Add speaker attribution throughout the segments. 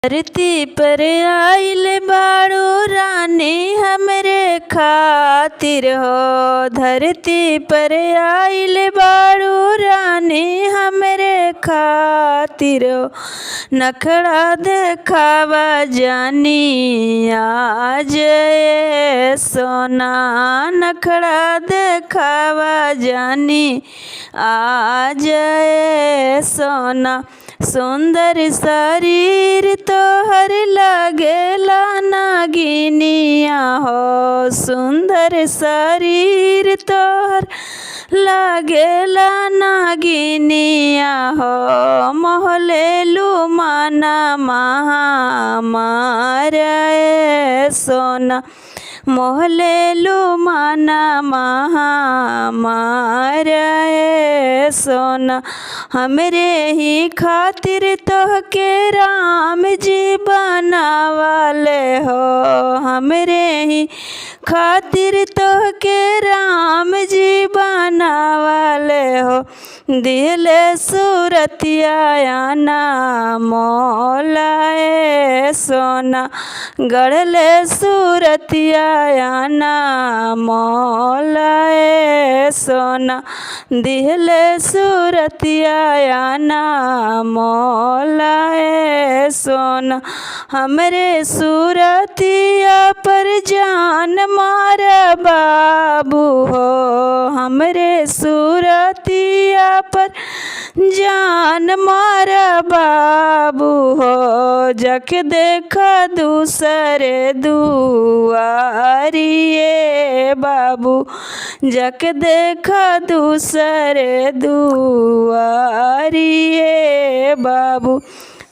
Speaker 1: धरती पर आइल बाड़ू रानी हमरे खातिर हो। धरती पर आइल बाड़ू रानी हमरे खातिर हो। नखड़ा देखावा जानी आज ये सोना। नखड़ा देखावा जानी आज ये सोना। सुंदर शरीर तोहर लागेला नागिनिया हो। सुंदर शरीर तोहर लागेला नागिनिया हो। मोहलेलू माना महामारा सोना। मोहलेलू माना महामारा सोना। हमरे ही खातिर तोहके राम जी बनावाले हो। हमरे ही खातिर तोहके राम जी बनावाले हो। दिले सूरतिया ना मोलाए सोना। गढ़ले सूरतिया ना मोलाए सोना। दिले सूरतिया ना मोलाए सोना। हमरे सूरतिया पर जान मार बाबू हो। हमरे सूरतिया पर जान मार बाबू हो। जक देखा दूसरे दुआरिये बाबू। जक देखा दूसरे दुआरिये बाबू।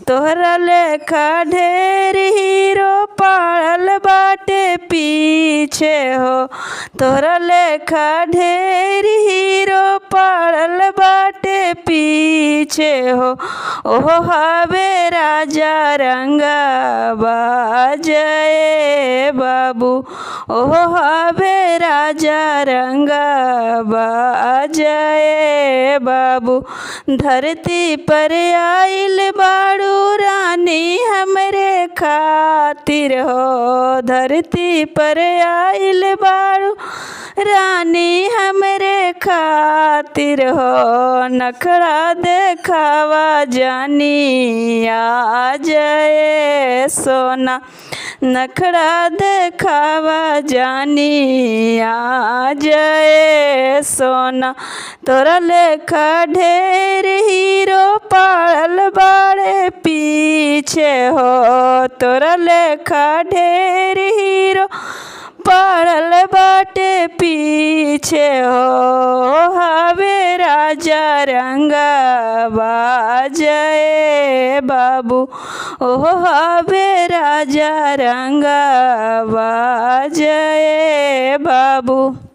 Speaker 1: तोहरा लेखा ढेर हीरो पाड़ल बाटे पीछे हो। तोहरा लेखा ढेर हीरो पाड़ल बाटे पीछे हो। ओहो हवे राजा रंगवा जय बाबू। ओहो हवे राजा रंगवा जय बाबू। धरती पर आइल बाड़ू रानी हमरे खातिर हो। धरती पर आइल बाड़ू रानी हमरे खातिर हो। नखड़ा देखावा जानी आज ये सोना। नखड़ा देखावा जानी आज ये सोना। तोरा लेखा ढेर हीरो पाड़ल बाड़े पीछे हो। तोरा लेखा ढेर हीरो पाड़ल बाटे पीछे हो। हवे राजा रंगवा जय बाबू। ओहो हवे राजा रंगवा जय बाबू।